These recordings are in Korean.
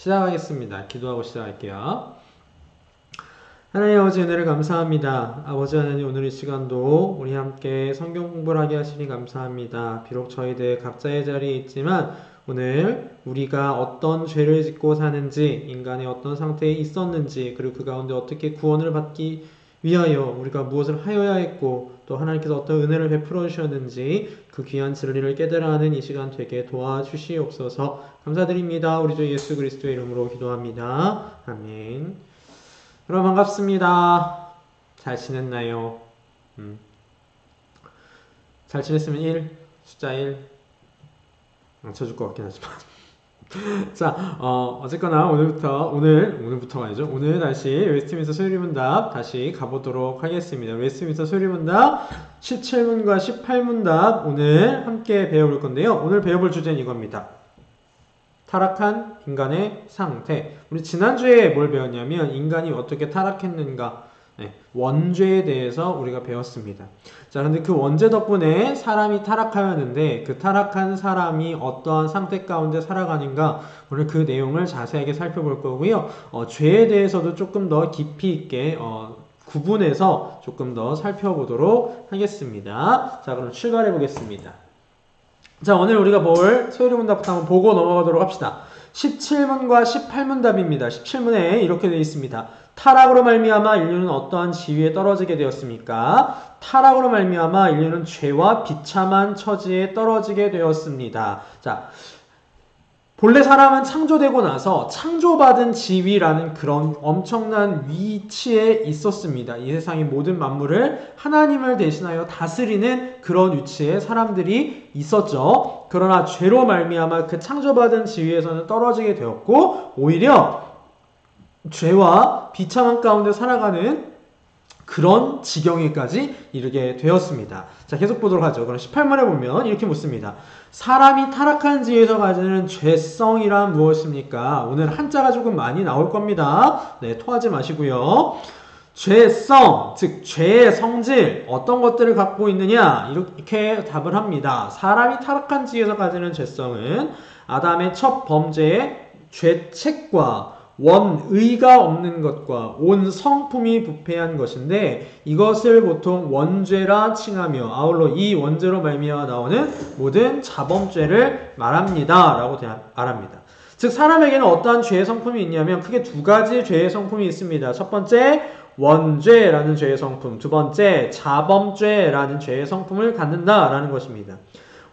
시작하겠습니다. 기도하고 시작할게요. 하나님 아버지 은혜를 감사합니다. 아버지 하나님 오늘 이 시간도 우리 함께 성경 공부를 하게 하시니 감사합니다. 비록 저희들 각자의 자리에 있지만 오늘 우리가 어떤 죄를 짓고 사는지, 인간의 어떤 상태에 있었는지, 그리고 그 가운데 어떻게 구원을 받기 위하여 우리가 무엇을 하여야 했고 또 하나님께서 어떤 은혜를 베풀어 주셨는지 그 귀한 진리를 깨달아 하는 이 시간 되게 도와주시옵소서. 감사드립니다. 우리 주 예수 그리스도의 이름으로 기도합니다. 아멘. 여러분 반갑습니다. 잘 지냈나요? 잘 지냈으면 1, 숫자 1 안 쳐줄 것 같긴 하지만 자, 어쨌거나 오늘부터가 아니죠. 오늘 다시 웨스트민스터 소리문답 다시 가보도록 하겠습니다. 웨스트민스터 소리문답 17문과 18문답 오늘 함께 배워볼 건데요. 오늘 배워볼 주제는 이겁니다. 타락한 인간의 상태. 우리 지난주에 뭘 배웠냐면 인간이 어떻게 타락했는가, 원죄에 대해서 우리가 배웠습니다. 자, 그런데 그 원죄 덕분에 사람이 타락하였는데 그 타락한 사람이 어떠한 상태 가운데 살아가는가, 오늘 그 내용을 자세하게 살펴볼 거고요. 죄에 대해서도 조금 더 깊이 있게 구분해서 조금 더 살펴보도록 하겠습니다. 자, 그럼 출발해 보겠습니다. 자, 오늘 우리가 볼 소요리문답부터 한번 보고 넘어가도록 합시다. 17문과 18문답입니다. 17문에 이렇게 되어 있습니다. 타락으로 말미암아 인류는 어떠한 지위에 떨어지게 되었습니까? 타락으로 말미암아 인류는 죄와 비참한 처지에 떨어지게 되었습니다. 자, 본래 사람은 창조되고 나서 창조받은 지위라는 그런 엄청난 위치에 있었습니다. 이 세상의 모든 만물을 하나님을 대신하여 다스리는 그런 위치에 사람들이 있었죠. 그러나 죄로 말미암아 그 창조받은 지위에서는 떨어지게 되었고 오히려 죄와 비참한 가운데 살아가는 그런 지경에까지 이르게 되었습니다. 자, 계속 보도록 하죠. 그럼 18문에 보면 이렇게 묻습니다. 사람이 타락한 지위에서 가지는 죄성이란 무엇입니까? 오늘 한자가 조금 많이 나올 겁니다. 네, 토하지 마시고요. 죄성, 즉 죄의 성질, 어떤 것들을 갖고 있느냐? 이렇게 답을 합니다. 사람이 타락한 지위에서 가지는 죄성은 아담의 첫 범죄의 죄책과 원의가 없는 것과 온 성품이 부패한 것인데 이것을 보통 원죄라 칭하며 아울러 이 원죄로 말미암아 나오는 모든 자범죄를 말합니다. 라고 말합니다. 즉 사람에게는 어떠한 죄의 성품이 있냐면 크게 두 가지 죄의 성품이 있습니다. 첫 번째 원죄라는 죄의 성품, 두 번째 자범죄라는 죄의 성품을 갖는다라는 것입니다.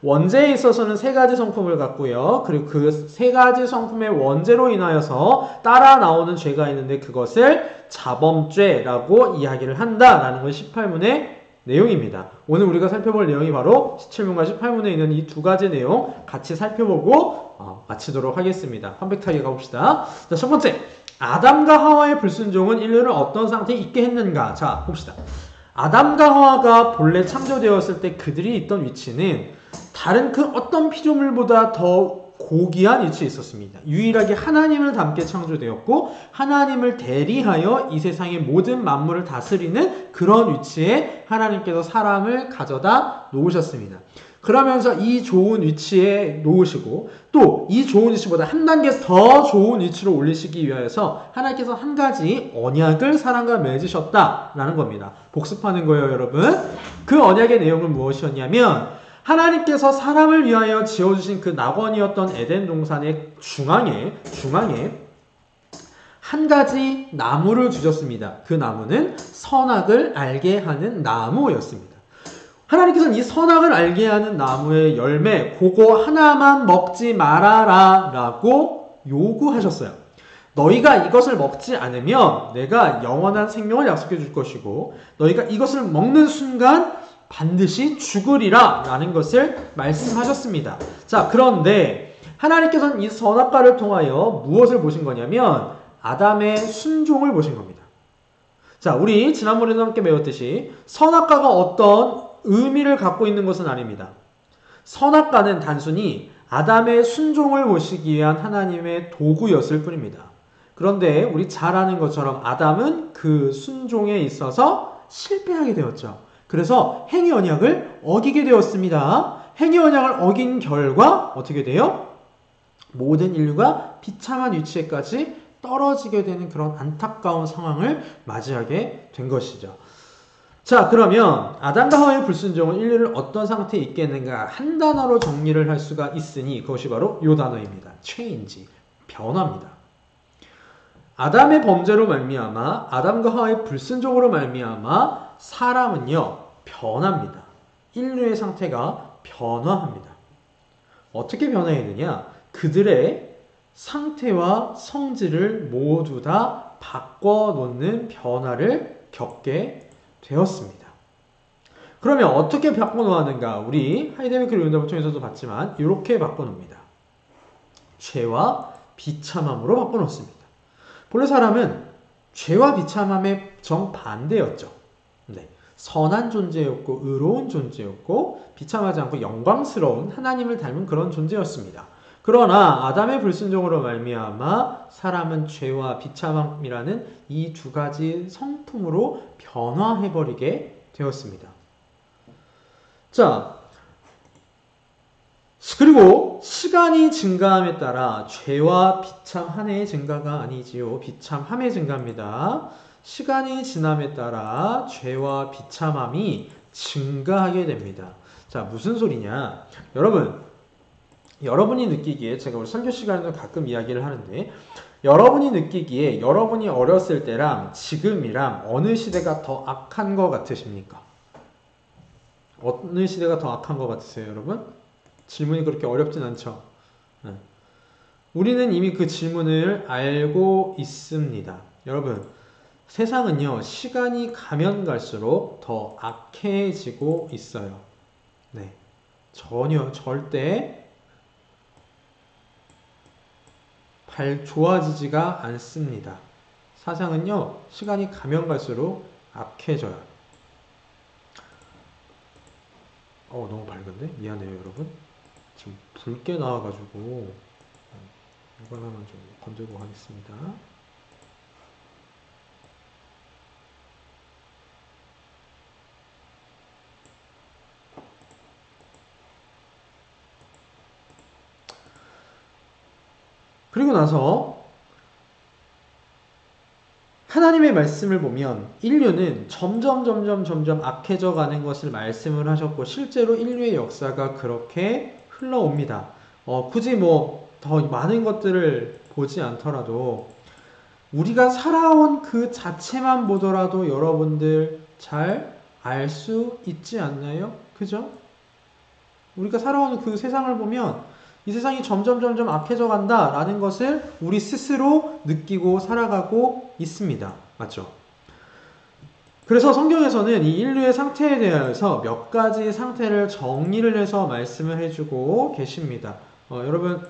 원죄에 있어서는 세 가지 성품을 갖고요. 그리고 그 세 가지 성품의 원죄로 인하여서 따라 나오는 죄가 있는데 그것을 자범죄라고 이야기를 한다라는 것이 18문의 내용입니다. 오늘 우리가 살펴볼 내용이 바로 17문과 18문에 있는 이 두 가지 내용 같이 살펴보고 마치도록 하겠습니다. 컴팩트하게 가봅시다. 자, 첫 번째, 아담과 하와의 불순종은 인류를 어떤 상태에 있게 했는가? 자, 봅시다. 아담과 하와가 본래 창조되었을 때 그들이 있던 위치는 다른 그 어떤 피조물보다 더 고귀한 위치에 있었습니다. 유일하게 하나님을 닮게 창조되었고 하나님을 대리하여 이 세상의 모든 만물을 다스리는 그런 위치에 하나님께서 사람을 가져다 놓으셨습니다. 그러면서 이 좋은 위치에 놓으시고 또 이 좋은 위치보다 한 단계 더 좋은 위치로 올리시기 위해서 하나님께서 한 가지 언약을 사람과 맺으셨다라는 겁니다. 복습하는 거예요, 여러분. 그 언약의 내용은 무엇이었냐면 하나님께서 사람을 위하여 지어주신 그 낙원이었던 에덴 동산의 중앙에 한 가지 나무를 주셨습니다. 그 나무는 선악을 알게 하는 나무였습니다. 하나님께서는 이 선악을 알게 하는 나무의 열매 그거 하나만 먹지 말아라 라고 요구하셨어요. 너희가 이것을 먹지 않으면 내가 영원한 생명을 약속해 줄 것이고 너희가 이것을 먹는 순간 반드시 죽으리라 라는 것을 말씀하셨습니다. 자, 그런데 하나님께서는 이 선악과를 통하여 무엇을 보신 거냐면 아담의 순종을 보신 겁니다. 자, 우리 지난번에도 함께 배웠듯이 선악과가 어떤 의미를 갖고 있는 것은 아닙니다. 선악과는 단순히 아담의 순종을 보시기 위한 하나님의 도구였을 뿐입니다. 그런데 우리 잘 아는 것처럼 아담은 그 순종에 있어서 실패하게 되었죠. 그래서 행위 언약을 어기게 되었습니다. 행위 언약을 어긴 결과 어떻게 돼요? 모든 인류가 비참한 위치에까지 떨어지게 되는 그런 안타까운 상황을 맞이하게 된 것이죠. 자, 그러면 아담과 하와의 불순종은 인류를 어떤 상태에 있겠는가 한 단어로 정리를 할 수가 있으니 그것이 바로 이 단어입니다. change, 변화입니다. 아담의 범죄로 말미암아 아담과 하와의 불순종으로 말미암아 사람은요 변합니다. 인류의 상태가 변화합니다. 어떻게 변화했느냐? 그들의 상태와 성질을 모두 다 바꿔놓는 변화를 겪게 되었습니다. 그러면 어떻게 바꿔놓았는가? 우리 하이데베크의 연답을 통해서도 봤지만 이렇게 바꿔놓습니다. 죄와 비참함으로 바꿔놓습니다. 본래 사람은 죄와 비참함의 정반대였죠. 네. 선한 존재였고 의로운 존재였고 비참하지 않고 영광스러운 하나님을 닮은 그런 존재였습니다. 그러나 아담의 불순종으로 말미암아 사람은 죄와 비참함이라는 이 두 가지 성품으로 변화해버리게 되었습니다. 자, 그리고 시간이 증가함에 따라 죄와 비참함의 증가가 아니지요. 비참함의 증가입니다. 시간이 지남에 따라 죄와 비참함이 증가하게 됩니다. 자, 무슨 소리냐? 여러분이 느끼기에 제가 우리 설교 시간에도 가끔 이야기를 하는데 여러분이 느끼기에 여러분이 어렸을 때랑 지금이랑 어느 시대가 더 악한 것 같으십니까? 어느 시대가 더 악한 것 같으세요, 여러분? 질문이 그렇게 어렵진 않죠. 우리는 이미 그 질문을 알고 있습니다. 여러분, 세상은요, 시간이 가면 갈수록 더 악해지고 있어요. 네. 절대 좋아지지가 않습니다. 사상은요, 시간이 가면 갈수록 악해져요. 너무 밝은데? 미안해요, 여러분. 지금 붉게 나와가지고 이거 하나만 좀 건들고 하겠습니다. 그리고 나서 하나님의 말씀을 보면 인류는 점점 악해져 가는 것을 말씀을 하셨고 실제로 인류의 역사가 그렇게 흘러옵니다. 굳이 더 많은 것들을 보지 않더라도 우리가 살아온 그 자체만 보더라도 여러분들 잘 알 수 있지 않나요? 그죠? 우리가 살아오는 그 세상을 보면 이 세상이 점점 악해져 간다라는 것을 우리 스스로 느끼고 살아가고 있습니다. 맞죠? 그래서 성경에서는 이 인류의 상태에 대해서 몇 가지 상태를 정리를 해서 말씀을 해주고 계십니다. 여러분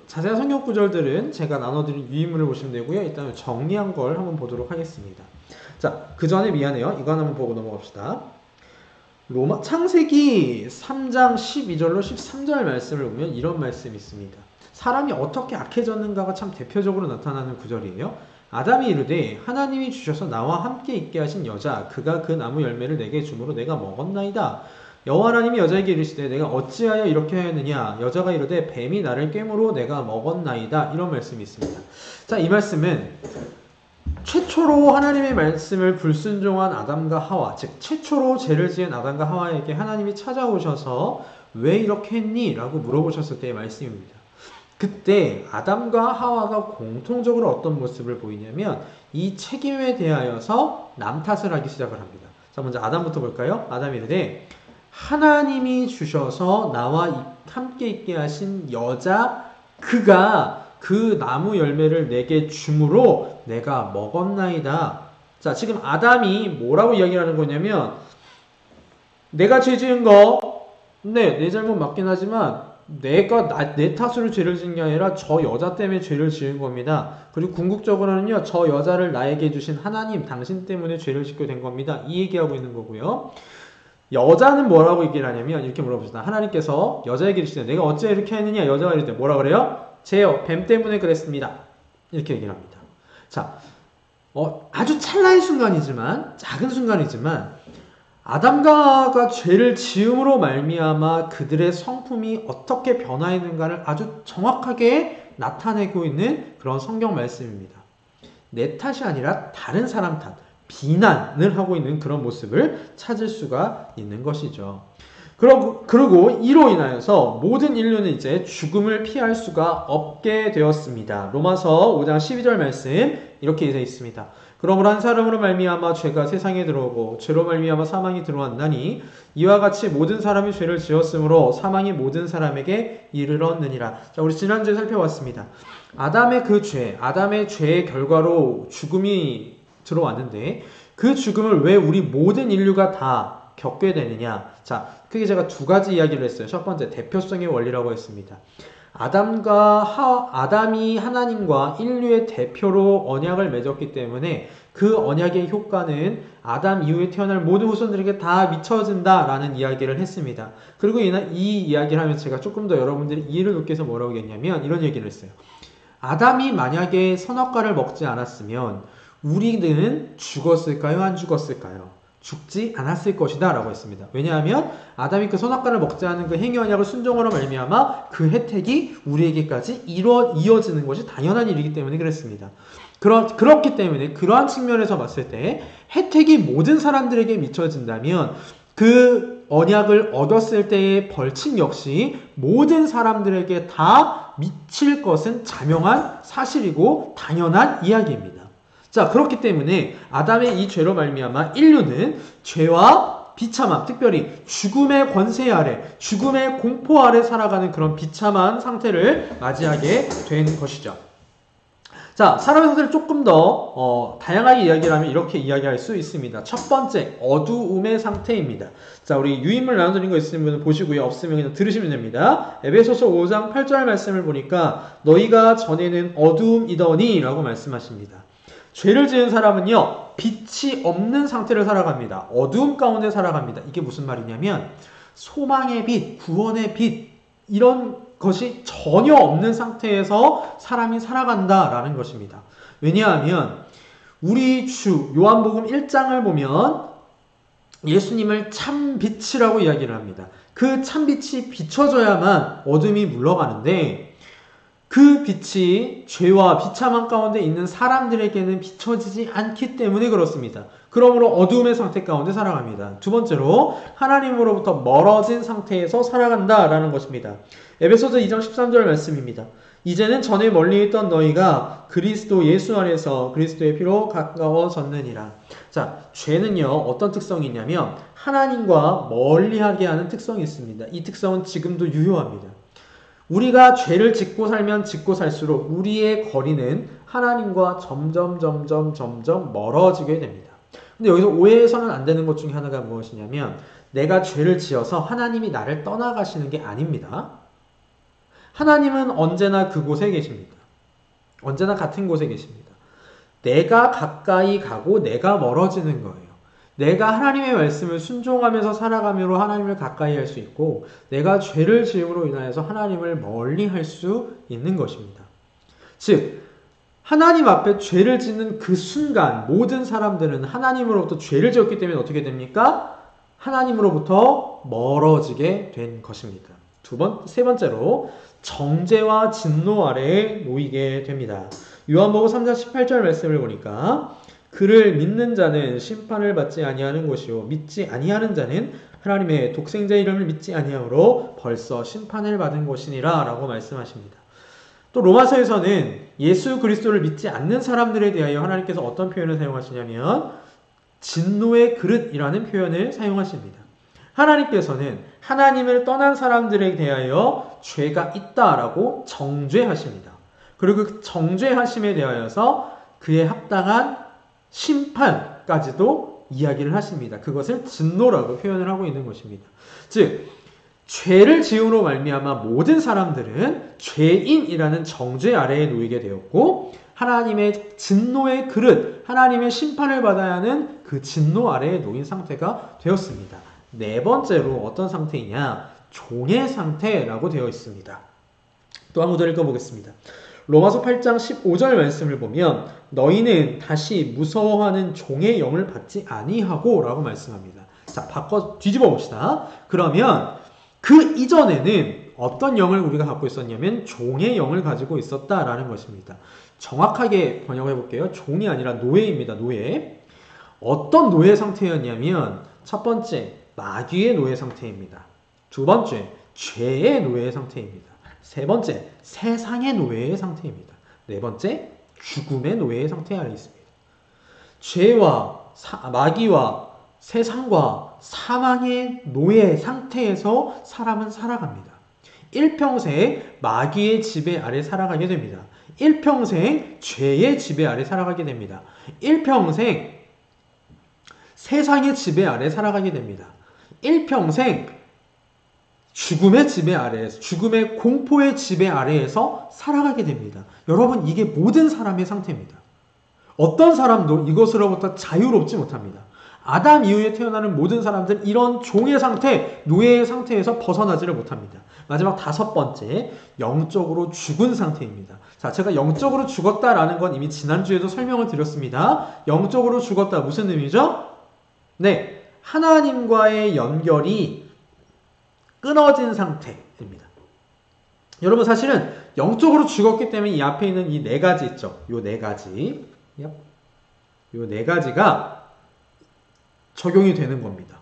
자세한 성경 구절들은 제가 나눠드린 유인물을 보시면 되고요. 일단 정리한 걸 한번 보도록 하겠습니다. 자, 그 전에 미안해요. 이거 한번 보고 넘어갑시다. 창세기 3장 12절로 13절 말씀을 보면 이런 말씀이 있습니다. 사람이 어떻게 악해졌는가가 참 대표적으로 나타나는 구절이에요. 아담이 이르되 하나님이 주셔서 나와 함께 있게 하신 여자 그가 그 나무 열매를 내게 주므로 내가 먹었나이다. 여호와 하나님이 여자에게 이르시되 내가 어찌하여 이렇게 하였느냐. 여자가 이르되 뱀이 나를 꿰므로 내가 먹었나이다. 이런 말씀이 있습니다. 자, 이 말씀은 최초로 하나님의 말씀을 불순종한 아담과 하와, 즉 최초로 죄를 지은 아담과 하와에게 하나님이 찾아오셔서 왜 이렇게 했니? 라고 물어보셨을 때의 말씀입니다. 그때 아담과 하와가 공통적으로 어떤 모습을 보이냐면 이 책임에 대하여서 남 탓을 하기 시작을 합니다. 자, 먼저 아담부터 볼까요? 아담이 이르되 하나님이 주셔서 나와 함께 있게 하신 여자 그가 그 나무 열매를 내게 주므로 내가 먹었나이다. 자, 지금 아담이 뭐라고 이야기를 하는 거냐면 내가 죄 지은 거 내 잘못 맞긴 하지만 내 탓으로 죄를 지은 게 아니라 저 여자 때문에 죄를 지은 겁니다. 그리고 궁극적으로는요, 저 여자를 나에게 주신 하나님, 당신 때문에 죄를 짓게 된 겁니다. 이 얘기하고 있는 거고요. 여자는 뭐라고 얘기를 하냐면 이렇게 물어봅시다. 하나님께서 여자에게 이르시되 내가 어째 이렇게 했느냐. 여자가 이럴 때 뭐라 그래요? 죄요, 뱀 때문에 그랬습니다. 이렇게 얘기를 합니다. 자, 아주 찰나의 순간이지만, 작은 순간이지만, 아담과 죄를 지음으로 말미암아 그들의 성품이 어떻게 변화했는가를 아주 정확하게 나타내고 있는 그런 성경 말씀입니다. 내 탓이 아니라 다른 사람 탓, 비난을 하고 있는 그런 모습을 찾을 수가 있는 것이죠. 그리고 이로 인하여서 모든 인류는 이제 죽음을 피할 수가 없게 되었습니다. 로마서 5장 12절 말씀 이렇게 되어 있습니다. 그러므로 한 사람으로 말미암아 죄가 세상에 들어오고 죄로 말미암아 사망이 들어왔나니 이와 같이 모든 사람이 죄를 지었으므로 사망이 모든 사람에게 이르렀느니라. 자, 우리 지난주에 살펴봤습니다. 아담의 죄의 결과로 죽음이 들어왔는데 그 죽음을 왜 우리 모든 인류가 다 겪게 되느냐? 자, 크게 제가 두 가지 이야기를 했어요. 첫 번째, 대표성의 원리라고 했습니다. 아담이 하나님과 인류의 대표로 언약을 맺었기 때문에 그 언약의 효과는 아담 이후에 태어날 모든 후손들에게 다 미쳐진다라는 이야기를 했습니다. 그리고 이 이야기를 하면서 제가 조금 더 여러분들이 이해를 돕기 위해서 뭐라고 했냐면 이런 얘기를 했어요. 아담이 만약에 선악과를 먹지 않았으면 우리는 죽었을까요? 안 죽었을까요? 죽지 않았을 것이다 라고 했습니다. 왜냐하면 아담이 그 선악과를 먹지 않은 그 행위 언약을 순종으로 말미암아 그 혜택이 우리에게까지 이어지는 것이 당연한 일이기 때문에 그랬습니다. 그렇기 때문에 그러한 측면에서 봤을 때 혜택이 모든 사람들에게 미쳐진다면 그 언약을 얻었을 때의 벌칙 역시 모든 사람들에게 다 미칠 것은 자명한 사실이고 당연한 이야기입니다. 자, 그렇기 때문에 아담의 이 죄로 말미암아 인류는 죄와 비참함, 특별히 죽음의 권세 아래, 죽음의 공포 아래 살아가는 그런 비참한 상태를 맞이하게 된 것이죠. 자, 사람의 상태를 조금 더 다양하게 이야기를 하면 이렇게 이야기할 수 있습니다. 첫 번째, 어두움의 상태입니다. 자, 우리 유인물 나눠드린 거 있으면 분은 보시고요. 없으면 그냥 들으시면 됩니다. 에베소서 5장 8절 말씀을 보니까 너희가 전에는 어두움이더니 라고 말씀하십니다. 죄를 지은 사람은요, 빛이 없는 상태를 살아갑니다. 어두움 가운데 살아갑니다. 이게 무슨 말이냐면 소망의 빛, 구원의 빛 이런 것이 전혀 없는 상태에서 사람이 살아간다라는 것입니다. 왜냐하면 우리 주 요한복음 1장을 보면 예수님을 참빛이라고 이야기를 합니다. 그 참빛이 비춰져야만 어둠이 물러가는데 그 빛이 죄와 비참함 가운데 있는 사람들에게는 비춰지지 않기 때문에 그렇습니다. 그러므로 어두움의 상태 가운데 살아갑니다. 두 번째로 하나님으로부터 멀어진 상태에서 살아간다라는 것입니다. 에베소서 2장 13절 말씀입니다. 이제는 전에 멀리 있던 너희가 그리스도 예수 안에서 그리스도의 피로 가까워졌느니라. 자, 죄는요 어떤 특성이 있냐면 하나님과 멀리하게 하는 특성이 있습니다. 이 특성은 지금도 유효합니다. 우리가 죄를 짓고 살면 짓고 살수록 우리의 거리는 하나님과 점점 멀어지게 됩니다. 근데 여기서 오해해서는 안 되는 것 중에 하나가 무엇이냐면 내가 죄를 지어서 하나님이 나를 떠나가시는 게 아닙니다. 하나님은 언제나 그곳에 계십니다. 언제나 같은 곳에 계십니다. 내가 가까이 가고 내가 멀어지는 거예요. 내가 하나님의 말씀을 순종하면서 살아가므로 하나님을 가까이 할 수 있고 내가 죄를 지음으로 인하여서 하나님을 멀리 할 수 있는 것입니다. 즉 하나님 앞에 죄를 짓는 그 순간 모든 사람들은 하나님으로부터 죄를 지었기 때문에 어떻게 됩니까? 하나님으로부터 멀어지게 된 것입니다. 세 번째로 정죄와 진노 아래에 놓이게 됩니다. 요한복음 3장 18절 말씀을 보니까 그를 믿는 자는 심판을 받지 아니하는 것이요 믿지 아니하는 자는 하나님의 독생자 이름을 믿지 아니하므로 벌써 심판을 받은 것이니라 라고 말씀하십니다. 또 로마서에서는 예수 그리스도를 믿지 않는 사람들에 대하여 하나님께서 어떤 표현을 사용하시냐면 진노의 그릇이라는 표현을 사용하십니다. 하나님께서는 하나님을 떠난 사람들에 대하여 죄가 있다라고 정죄하십니다. 그리고 그 정죄하심에 대하여서 그에 합당한 심판까지도 이야기를 하십니다. 그것을 진노라고 표현을 하고 있는 것입니다. 즉 죄를 지음으로 말미암아 모든 사람들은 죄인이라는 정죄 아래에 놓이게 되었고 하나님의 진노의 그릇, 하나님의 심판을 받아야 하는 그 진노 아래에 놓인 상태가 되었습니다. 네 번째로 어떤 상태이냐? 종의 상태라고 되어 있습니다. 또 한 구절 읽어보겠습니다. 로마서 8장 15절 말씀을 보면 너희는 다시 무서워하는 종의 영을 받지 아니하고 라고 말씀합니다. 자, 뒤집어 봅시다. 그러면 그 이전에는 어떤 영을 우리가 갖고 있었냐면 종의 영을 가지고 있었다라는 것입니다. 정확하게 번역해 볼게요. 종이 아니라 노예입니다. 노예. 어떤 노예 상태였냐면 첫 번째, 마귀의 노예 상태입니다. 두 번째, 죄의 노예 상태입니다. 세 번째, 세상의 노예의 상태입니다. 네 번째, 죽음의 노예의 상태 아래 있습니다. 죄와 마귀와 세상과 사망의 노예 상태에서 사람은 살아갑니다. 일평생 마귀의 지배 아래 살아가게 됩니다. 일평생 죄의 지배 아래 살아가게 됩니다. 일평생 세상의 지배 아래 살아가게 됩니다. 일평생 죽음의 지배 아래에서, 죽음의 공포의 지배 아래에서 살아가게 됩니다. 여러분, 이게 모든 사람의 상태입니다. 어떤 사람도 이것으로부터 자유롭지 못합니다. 아담 이후에 태어나는 모든 사람들은 이런 종의 상태, 노예의 상태에서 벗어나지를 못합니다. 마지막 다섯 번째, 영적으로 죽은 상태입니다. 자, 제가 영적으로 죽었다라는 건 이미 지난주에도 설명을 드렸습니다. 영적으로 죽었다, 무슨 의미죠? 네, 하나님과의 연결이 끊어진 상태입니다. 여러분, 사실은 영적으로 죽었기 때문에 이 앞에 있는 이 네 가지 있죠? 요 네 가지. 요 네 가지가 적용이 되는 겁니다.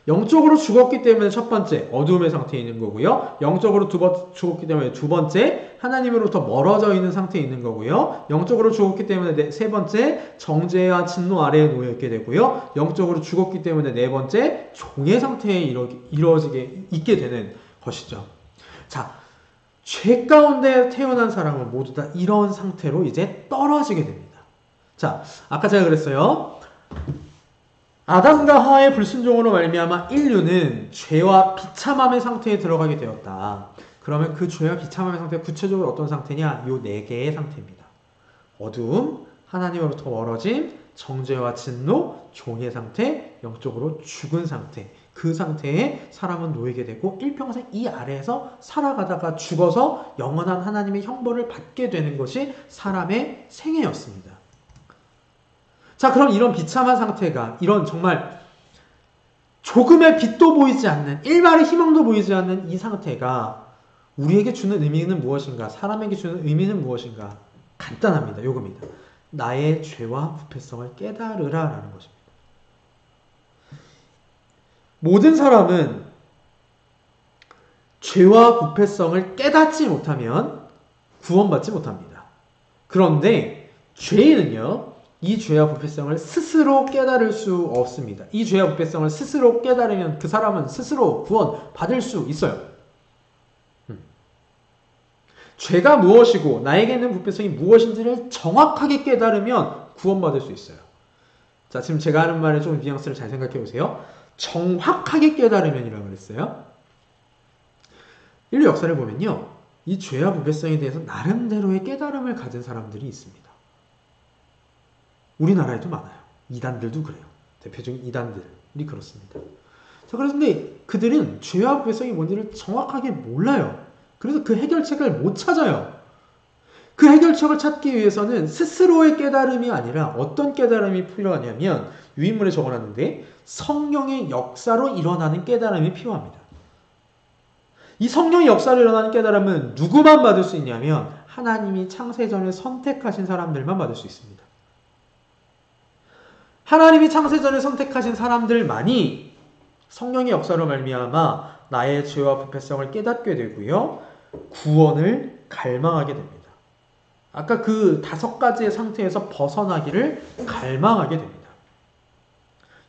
영적으로 죽었기 때문에 첫 번째, 어두움의 상태에 있는 거고요. 영적으로 죽었기 때문에 두 번째, 하나님으로부터 멀어져 있는 상태에 있는 거고요. 영적으로 죽었기 때문에 세 번째, 정죄와 진노 아래에 놓여있게 되고요. 영적으로 죽었기 때문에 네 번째, 종의 상태에 이루어지게 있게 되는 것이죠. 자, 죄 가운데 태어난 사람은 모두 다 이런 상태로 이제 떨어지게 됩니다. 자, 아까 제가 그랬어요. 아담과 하와의 불순종으로 말미암아 인류는 죄와 비참함의 상태에 들어가게 되었다. 그러면 그 죄와 비참함의 상태, 구체적으로 어떤 상태냐? 요 네 개의 상태입니다. 어두움, 하나님으로부터 멀어짐, 정죄와 진노, 종의 상태, 영적으로 죽은 상태. 그 상태에 사람은 놓이게 되고 일평생 이 아래에서 살아가다가 죽어서 영원한 하나님의 형벌을 받게 되는 것이 사람의 생애였습니다. 자, 그럼 이런 비참한 상태가, 이런 정말 조금의 빛도 보이지 않는, 일말의 희망도 보이지 않는 이 상태가 우리에게 주는 의미는 무엇인가? 사람에게 주는 의미는 무엇인가? 간단합니다. 요겁니다. 나의 죄와 부패성을 깨달으라 라는 것입니다. 모든 사람은 죄와 부패성을 깨닫지 못하면 구원받지 못합니다. 그런데 죄인은요, 이 죄와 부패성을 스스로 깨달을 수 없습니다. 이 죄와 부패성을 스스로 깨달으면 그 사람은 스스로 구원 받을 수 있어요. 죄가 무엇이고 나에게 있는 부패성이 무엇인지를 정확하게 깨달으면 구원받을 수 있어요. 자, 지금 제가 하는 말에 좀 뉘앙스를 잘 생각해 보세요. 정확하게 깨달으면이라고 그랬어요. 인류 역사를 보면요, 이 죄와 부패성에 대해서 나름대로의 깨달음을 가진 사람들이 있습니다. 우리나라에도 많아요. 이단들도 그래요. 대표적인 이단들이 그렇습니다. 자, 그런데 그들은 죄와 부패성이 뭔지를 정확하게 몰라요. 그래서 그 해결책을 못 찾아요. 그 해결책을 찾기 위해서는 스스로의 깨달음이 아니라 어떤 깨달음이 필요하냐면, 유인물에 적어놨는데 성령의 역사로 일어나는 깨달음이 필요합니다. 이 성령의 역사로 일어나는 깨달음은 누구만 받을 수 있냐면 하나님이 창세전에 선택하신 사람들만 받을 수 있습니다. 하나님이 창세전에 선택하신 사람들만이 성령의 역사로 말미암아 나의 죄와 부패성을 깨닫게 되고요, 구원을 갈망하게 됩니다. 아까 그 5가지의 상태에서 벗어나기를 갈망하게 됩니다.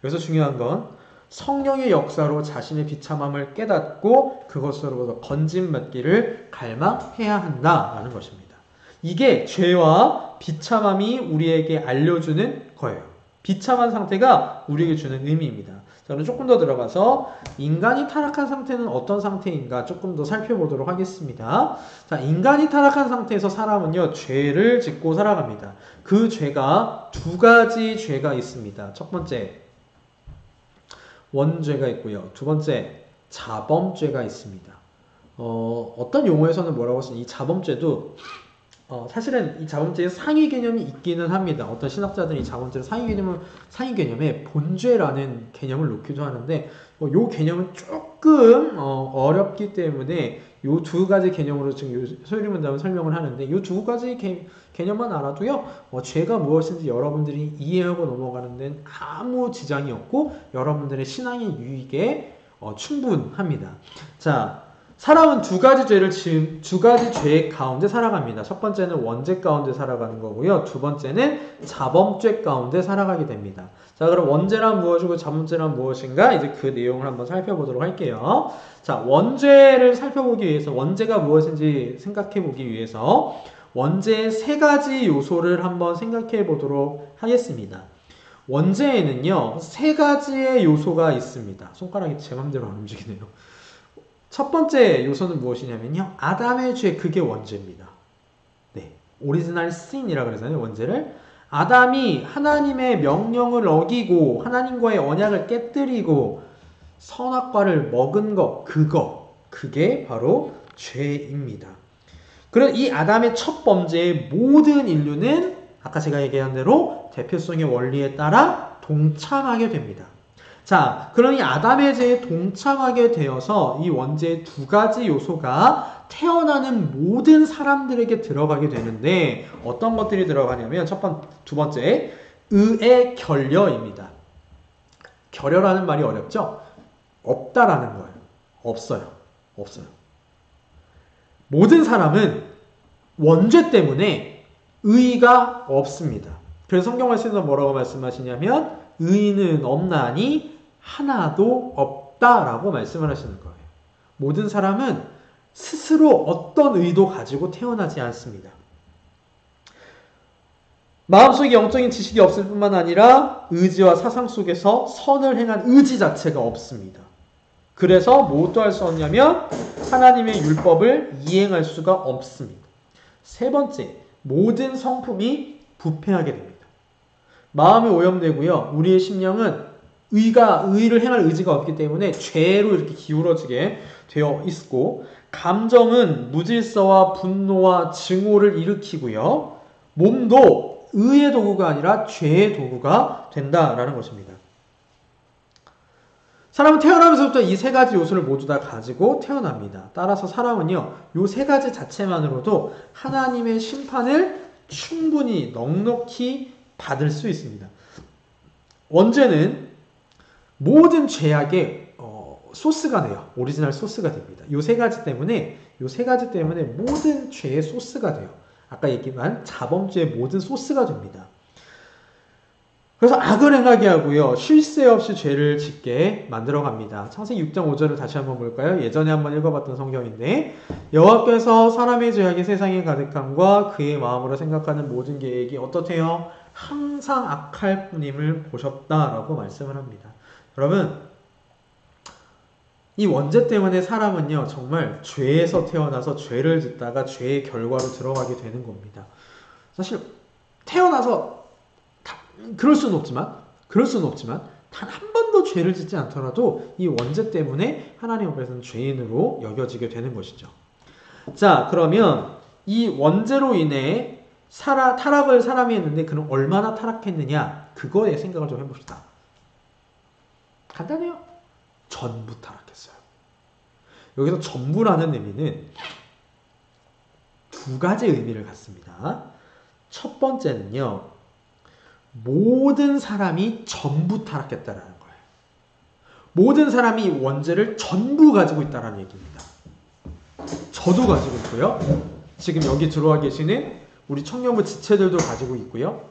여기서 중요한 건 성령의 역사로 자신의 비참함을 깨닫고 그것으로부터 건짐받기를 갈망해야 한다라는 것입니다. 이게 죄와 비참함이 우리에게 알려주는 거예요. 비참한 상태가 우리에게 주는 의미입니다. 저는 조금 더 들어가서 인간이 타락한 상태는 어떤 상태인가 조금 더 살펴보도록 하겠습니다. 자, 인간이 타락한 상태에서 사람은요, 죄를 짓고 살아갑니다. 그 죄가 2가지 죄가 있습니다. 첫 번째, 원죄가 있고요. 두 번째, 자범죄가 있습니다. 어떤 용어에서는 뭐라고 했으니 이 자범죄도 사실은 이 자본주의에 상위 개념이 있기는 합니다. 어떤 신학자들이 이 자본주의 상위 개념에 본죄라는 개념을 놓기도 하는데, 이 개념은 조금 어렵기 때문에 이 두 가지 개념으로 지금 소유리문답은 설명을 하는데, 이 두 가지 개념만 알아도요, 죄가 무엇인지 여러분들이 이해하고 넘어가는 데는 아무 지장이 없고 여러분들의 신앙의 유익에 충분합니다. 자, 사람은 두 가지 죄 가운데 살아갑니다. 첫 번째는 원죄 가운데 살아가는 거고요. 두 번째는 자범죄 가운데 살아가게 됩니다. 자, 그럼 원죄란 무엇이고 자범죄란 무엇인가? 이제 그 내용을 한번 살펴보도록 할게요. 자, 원죄를 살펴보기 위해서, 원죄가 무엇인지 생각해 보기 위해서 원죄의 세 가지 요소를 한번 생각해 보도록 하겠습니다. 원죄에는요, 세 가지의 요소가 있습니다. 손가락이 제 맘대로 안 움직이네요. 첫 번째 요소는 무엇이냐면요, 아담의 죄, 그게 원죄입니다. 네, 오리지널 신이라고 그러잖아요, 원죄를. 아담이 하나님의 명령을 어기고 하나님과의 언약을 깨뜨리고 선악과를 먹은 것, 그게 바로 죄입니다. 그래서 이 아담의 첫 범죄의 모든 인류는 아까 제가 얘기한 대로 대표성의 원리에 따라 동참하게 됩니다. 자, 그럼 이 아담의 죄에 동참하게 되어서 이 원죄의 두 가지 요소가 태어나는 모든 사람들에게 들어가게 되는데, 어떤 것들이 들어가냐면 두 번째, 의의 결여입니다. 결여라는 말이 어렵죠? 없다라는 거예요. 없어요. 모든 사람은 원죄 때문에 의의가 없습니다. 그래서 성경 말씀에서 뭐라고 말씀하시냐면, 의인은 없나니 하나도 없다라고 말씀을 하시는 거예요. 모든 사람은 스스로 어떤 의도 가지고 태어나지 않습니다. 마음속에 영적인 지식이 없을 뿐만 아니라 의지와 사상 속에서 선을 행한 의지 자체가 없습니다. 그래서 무엇도 할 수 없냐면 하나님의 율법을 이행할 수가 없습니다. 세 번째, 모든 성품이 부패하게 됩니다. 마음이 오염되고요, 우리의 심령은 의를 행할 의지가 없기 때문에 죄로 이렇게 기울어지게 되어 있고, 감정은 무질서와 분노와 증오를 일으키고요, 몸도 의의 도구가 아니라 죄의 도구가 된다라는 것입니다. 사람은 태어나면서부터 이 세 가지 요소를 모두 다 가지고 태어납니다. 따라서 사람은요, 이 세 가지 자체만으로도 하나님의 심판을 충분히 넉넉히 받을 수 있습니다. 원죄는 모든 죄악의 소스가 돼요. 오리지널 소스가 됩니다. 이 세 가지 때문에 모든 죄의 소스가 돼요. 아까 얘기한 자범죄의 모든 소스가 됩니다. 그래서 악을 행하게 하고요, 쉴 새 없이 죄를 짓게 만들어갑니다. 창세기 6장 5절을 다시 한번 볼까요? 예전에 한번 읽어봤던 성경인데, 여호와께서 사람의 죄악이 세상에 가득함과 그의 마음으로 생각하는 모든 계획이 어떻대요? 항상 악할 뿐임을 보셨다라고 말씀을 합니다. 여러분, 이 원죄 때문에 사람은요, 정말 죄에서 태어나서 죄를 짓다가 죄의 결과로 들어가게 되는 겁니다. 사실 태어나서 그럴 수는 없지만 단 한 번도 죄를 짓지 않더라도 이 원죄 때문에 하나님 앞에서는 죄인으로 여겨지게 되는 것이죠. 자, 그러면 이 원죄로 인해 타락을 사람이 했는데, 그럼 얼마나 타락했느냐, 그거에 생각을 좀 해봅시다. 간단해요. 전부 타락했어요. 여기서 전부라는 의미는 두 가지 의미를 갖습니다. 첫 번째는요, 모든 사람이 전부 타락했다라는 거예요. 모든 사람이 원죄를 전부 가지고 있다라는 얘기입니다. 저도 가지고 있고요, 지금 여기 들어와 계시는 우리 청년부 지체들도 가지고 있고요,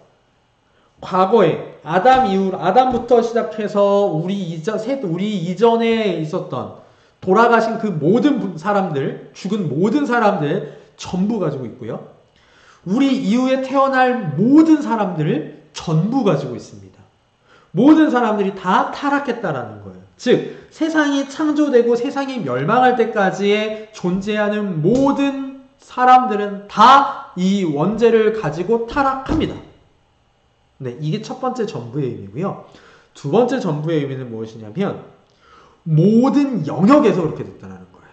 과거에 아담부터 시작해서 우리 이전에 있었던 돌아가신 그 모든 사람들, 죽은 모든 사람들 전부 가지고 있고요, 우리 이후에 태어날 모든 사람들을 전부 가지고 있습니다. 모든 사람들이 다 타락했다라는 거예요. 즉, 세상이 창조되고 세상이 멸망할 때까지의 존재하는 모든 사람들은 다 이 원죄를 가지고 타락합니다. 네, 이게 첫 번째 전부의 의미고요. 두 번째 전부의 의미는 무엇이냐면, 모든 영역에서 그렇게 됐다는 거예요.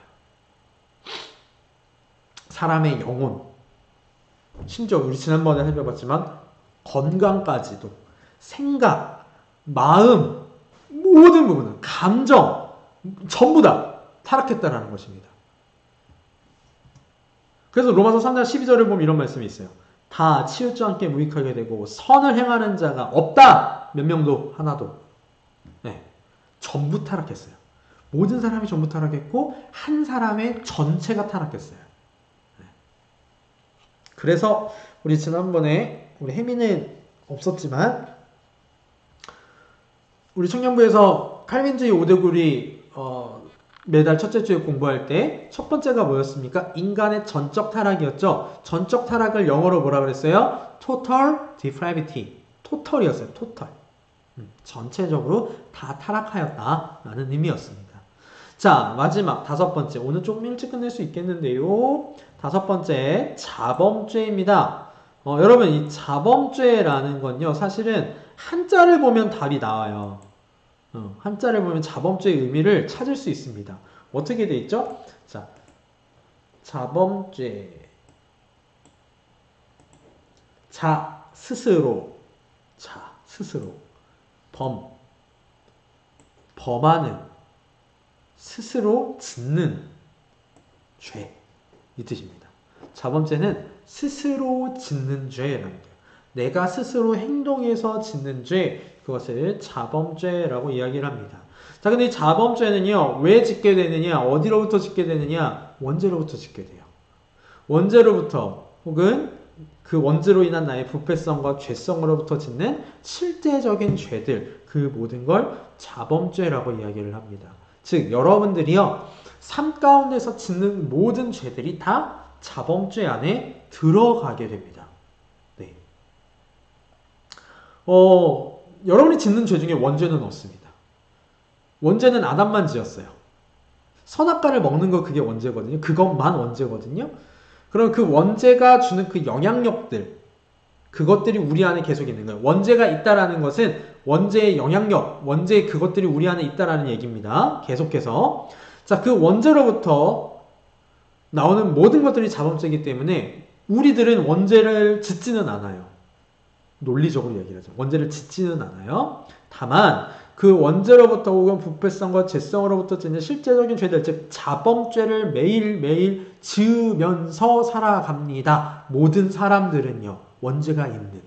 사람의 영혼, 심지어 우리 지난번에 살펴봤지만 건강까지도 생각, 마음, 모든 부분은 감정 전부 다 타락했다라는 것입니다. 그래서 로마서 3장 12절을 보면 이런 말씀이 있어요. 다 치우지 않게 무익하게 되고 선을 행하는 자가 없다. 몇 명도 하나도. 네, 전부 타락했어요. 모든 사람이 전부 타락했고 한 사람의 전체가 타락했어요. 네. 그래서 우리 지난번에 우리 혜민은 없었지만 우리 청년부에서 칼빈주의 5대굴이 매달 첫째 주에 공부할 때 첫 번째가 뭐였습니까? 인간의 전적 타락이었죠. 전적 타락을 영어로 뭐라 그랬어요? Total depravity. 토털이었어요. 토털. 전체적으로 다 타락하였다라는 의미였습니다. 자, 마지막 다섯 번째. 오늘 조금 일찍 끝낼 수 있겠는데요. 다섯 번째, 자범죄입니다. 여러분, 이 자범죄라는 건요, 사실은 한자를 보면 답이 나와요. 한자를 보면 자범죄의 의미를 찾을 수 있습니다. 어떻게 돼 있죠? 자, 자범죄. 자, 스스로. 자, 스스로. 범하는. 스스로 짓는 죄. 이 뜻입니다. 자범죄는 스스로 짓는 죄라는 거예요. 내가 스스로 행동해서 짓는 죄. 그것을 자범죄라고 이야기를 합니다. 자, 근데 이 자범죄는요, 왜 짓게 되느냐, 어디로부터 짓게 되느냐, 원죄로부터 짓게 돼요. 원죄로부터, 혹은 그 원죄로 인한 나의 부패성과 죄성으로부터 짓는 실제적인 죄들, 그 모든 걸 자범죄라고 이야기를 합니다. 즉, 여러분들이요, 삶 가운데서 짓는 모든 죄들이 다 자범죄 안에 들어가게 됩니다. 네. 여러분이 짓는 죄 중에 원죄는 없습니다. 원죄는 아담만 지었어요. 선악과를 먹는 거 그게 원죄거든요. 그것만 원죄거든요. 그럼 그 원죄가 주는 그 영향력들, 그것들이 우리 안에 계속 있는 거예요. 원죄가 있다라는 것은 원죄의 영향력, 원죄의 그것들이 우리 안에 있다라는 얘기입니다. 계속해서. 자, 그 원죄로부터 나오는 모든 것들이 자범죄이기 때문에 우리들은 원죄를 짓지는 않아요. 논리적으로 얘기를 하죠. 원죄를 짓지는 않아요. 다만 그 원죄로부터 혹은 부패성과 죄성으로부터 짓는 실제적인 죄들, 즉 자범죄를 매일매일 지으면서 살아갑니다. 모든 사람들은요. 원죄가 있는.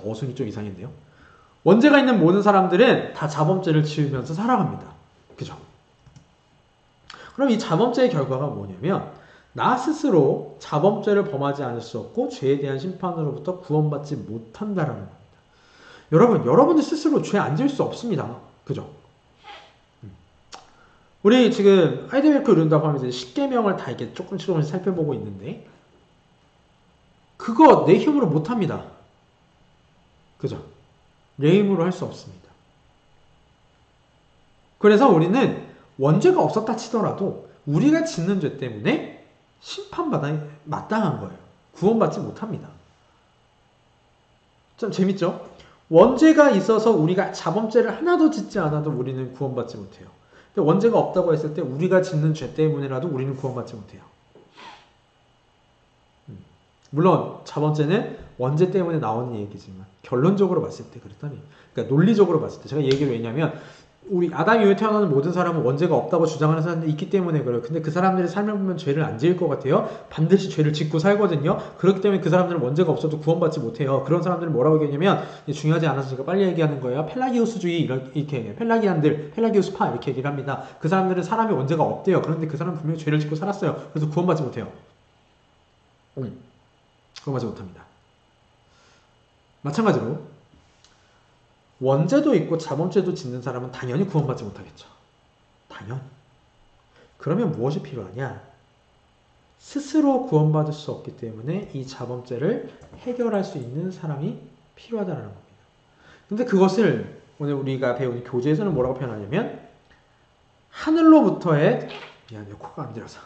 어순이 좀 이상했네요. 원죄가 있는 모든 사람들은 다 자범죄를 지으면서 살아갑니다. 그죠? 그럼 이 자범죄의 결과가 뭐냐면 나 스스로 자범죄를 범하지 않을 수 없고 죄에 대한 심판으로부터 구원받지 못한다라는 겁니다. 여러분, 여러분들 스스로 죄 안 지을 수 없습니다. 그죠? 우리 지금 하이델베르크 룬다고 하면서 10계명을 다 이렇게 조금씩 살펴보고 있는데 그거 내 힘으로 못합니다. 그죠? 내 힘으로 할 수 없습니다. 그래서 우리는 원죄가 없었다 치더라도 우리가 짓는 죄 때문에 심판받아 마땅한 거예요. 구원받지 못합니다. 좀 재밌죠? 원죄가 있어서 우리가 자범죄를 하나도 짓지 않아도 우리는 구원받지 못해요. 근데 원죄가 없다고 했을 때 우리가 짓는 죄 때문에라도 우리는 구원받지 못해요. 물론 자범죄는 원죄 때문에 나오는 얘기지만 결론적으로 봤을 때 그랬더니, 그러니까 논리적으로 봤을 때 제가 얘기를 왜냐면 우리 아담 이후에 태어나는 모든 사람은 원죄가 없다고 주장하는 사람들이 있기 때문에 그래요. 근데 그 사람들의 삶을 보면 죄를 안 지을 것 같아요. 반드시 죄를 짓고 살거든요. 그렇기 때문에 그 사람들은 원죄가 없어도 구원받지 못해요. 그런 사람들은 뭐라고 얘기하냐면, 중요하지 않아서 제가 빨리 얘기하는 거예요. 펠라기우스주의 이렇게 펠라기안들, 펠라기우스파 이렇게 얘기를 합니다. 그 사람들은 사람이 원죄가 없대요. 그런데 그 사람은 분명히 죄를 짓고 살았어요. 그래서 구원받지 못해요. 구원받지 못합니다. 마찬가지로 원죄도 있고 자범죄도 짓는 사람은 당연히 구원받지 못하겠죠. 당연히. 그러면 무엇이 필요하냐? 스스로 구원받을 수 없기 때문에 이 자범죄를 해결할 수 있는 사람이 필요하다는 겁니다. 근데 그것을 오늘 우리가 배운 교재에서는 뭐라고 표현하냐면 하늘로부터의, 미안해요, 코가 안 들어서,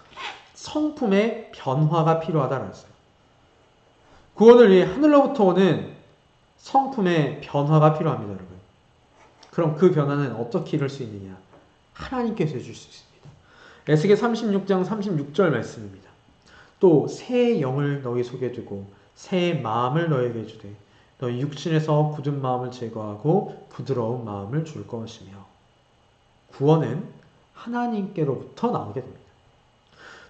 성품의 변화가 필요하다는 거예요. 구원을 위해 하늘로부터 오는 성품의 변화가 필요합니다, 여러분. 그럼 그 변화는 어떻게 이룰 수 있느냐? 하나님께서 해줄 수 있습니다. 에스겔 36장 36절 말씀입니다. 또 새 영을 너희 속에 두고 새 마음을 너에게 주되 너희 육신에서 굳은 마음을 제거하고 부드러운 마음을 줄 것이며 구원은 하나님께로부터 나오게 됩니다.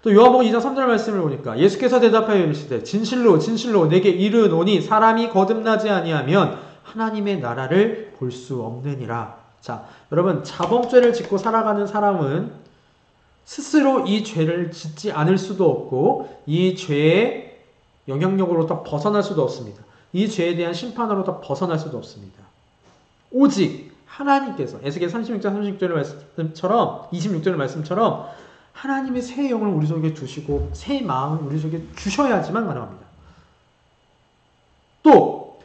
또 요한복음 2장 3절 말씀을 보니까 예수께서 대답하여 이르시되 진실로 진실로 내게 이르노니 사람이 거듭나지 아니하면 하나님의 나라를 볼 수 없느니라. 자, 여러분 자범죄를 짓고 살아가는 사람은 스스로 이 죄를 짓지 않을 수도 없고 이 죄의 영향력으로부터 벗어날 수도 없습니다. 이 죄에 대한 심판으로부터 벗어날 수도 없습니다. 오직 하나님께서 에스겔 36장 36절의 말씀처럼 26절의 말씀처럼 하나님의 새 영을 우리 속에 두시고 새 마음을 우리 속에 주셔야지만 가능합니다. 또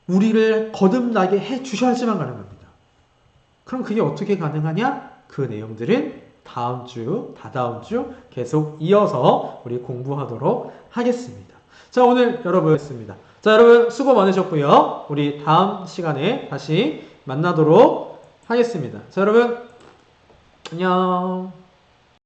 우리를 거듭나게 해 주셔야지만 가능합니다. 그럼 그게 어떻게 가능하냐? 그 내용들은 다음 주, 다다음 주 계속 이어서 우리 공부하도록 하겠습니다. 자, 오늘 여러분 했습니다. 자, 여러분 수고 많으셨고요. 우리 다음 시간에 다시 만나도록 하겠습니다. 자, 여러분 안녕.